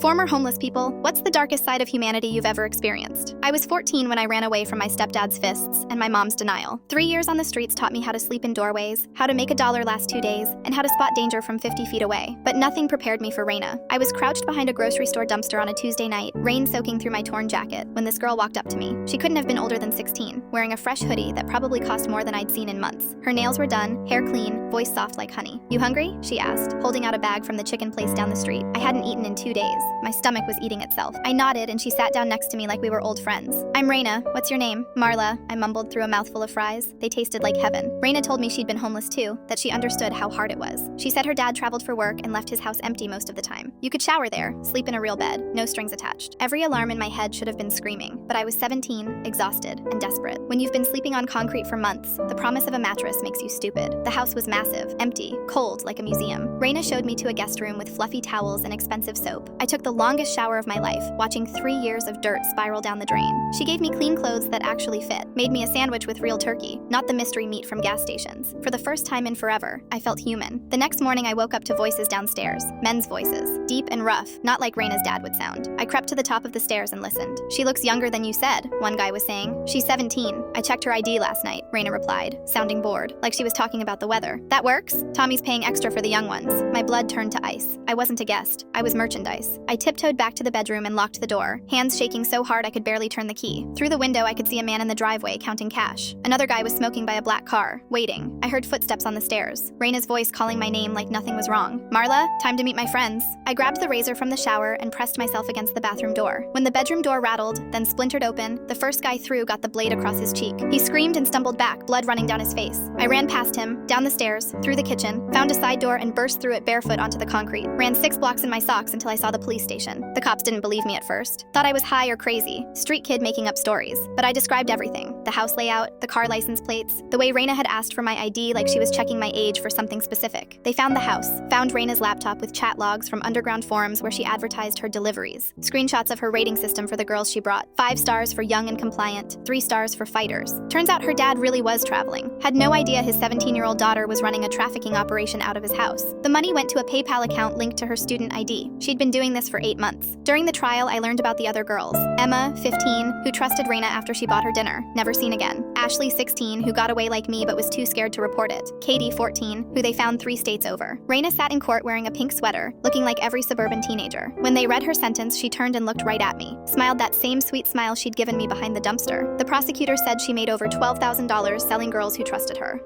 Former homeless people, what's the darkest side of humanity you've ever experienced? I was 14 when I ran away from my stepdad's fists and my mom's denial. 3 years on the streets taught me how to sleep in doorways, how to make a dollar last 2 days, and how to spot danger from 50 feet away. But nothing prepared me for Raina. I was crouched behind a grocery store dumpster on a Tuesday night, rain soaking through my torn jacket, when this girl walked up to me. She couldn't have been older than 16, wearing a fresh hoodie that probably cost more than I'd seen in months. Her nails were done, hair clean, voice soft like honey. "You hungry?" she asked, holding out a bag from the chicken place down the street. I hadn't eaten in 2 days. My stomach was eating itself. I nodded and she sat down next to me like we were old friends. "I'm Raina. What's your name?" "Marla," I mumbled through a mouthful of fries. They tasted like heaven. Raina told me she'd been homeless too, that she understood how hard it was. She said her dad traveled for work and left his house empty most of the time. You could shower there, sleep in a real bed, no strings attached. Every alarm in my head should have been screaming, but I was 17, exhausted, and desperate. When you've been sleeping on concrete for months, the promise of a mattress makes you stupid. The house was massive, empty, cold like a museum. Raina showed me to a guest room with fluffy towels and expensive soap. I took the longest shower of my life, watching 3 years of dirt spiral down the drain. She gave me clean clothes that actually fit, made me a sandwich with real turkey, not the mystery meat from gas stations. For the first time in forever, I felt human. The next morning I woke up to voices downstairs, men's voices, deep and rough, not like Raina's dad would sound. I crept to the top of the stairs and listened. "She looks younger than you said," one guy was saying. "She's 17. I checked her ID last night," Raina replied, sounding bored, like she was talking about the weather. "That works? Tommy's paying extra for the young ones." My blood turned to ice. I wasn't a guest. I was merchandise. I tiptoed back to the bedroom and locked the door, hands shaking so hard I could barely turn the key. Through the window I could see a man in the driveway counting cash. Another guy was smoking by a black car, waiting. I heard footsteps on the stairs, Raina's voice calling my name like nothing was wrong. "Marla, time to meet my friends." I grabbed the razor from the shower and pressed myself against the bathroom door. When the bedroom door rattled, then splintered open, the first guy through got the blade across his cheek. He screamed and stumbled back, blood running down his face. I ran past him, down the stairs, through the kitchen, found a side door and burst through it barefoot onto the concrete. Ran 6 blocks in my socks until I saw the police station. The cops didn't believe me at first. Thought I was high or crazy, street kid making up stories. But I described everything. The house layout, the car license plates, the way Raina had asked for my ID like she was checking my age for something specific. They found the house, found Raina's laptop with chat logs from underground forums where she advertised her deliveries. Screenshots of her rating system for the girls she brought. 5 stars for young and compliant, 3 stars for fighters. Turns out her dad really was traveling. Had no idea his 17-year-old daughter was running a trafficking operation out of his house. The money went to a PayPal account linked to her student ID. She'd been doing this for 8 months. During the trial, I learned about the other girls. Emma, 15, who trusted Raina after she bought her dinner, never seen again. Ashley, 16, who got away like me but was too scared to report it. Katie, 14, who they found 3 states over. Raina sat in court wearing a pink sweater, looking like every suburban teenager. When they read her sentence, she turned and looked right at me, smiled that same sweet smile she'd given me behind the dumpster. The prosecutor said she made over $12,000 selling girls who trusted her.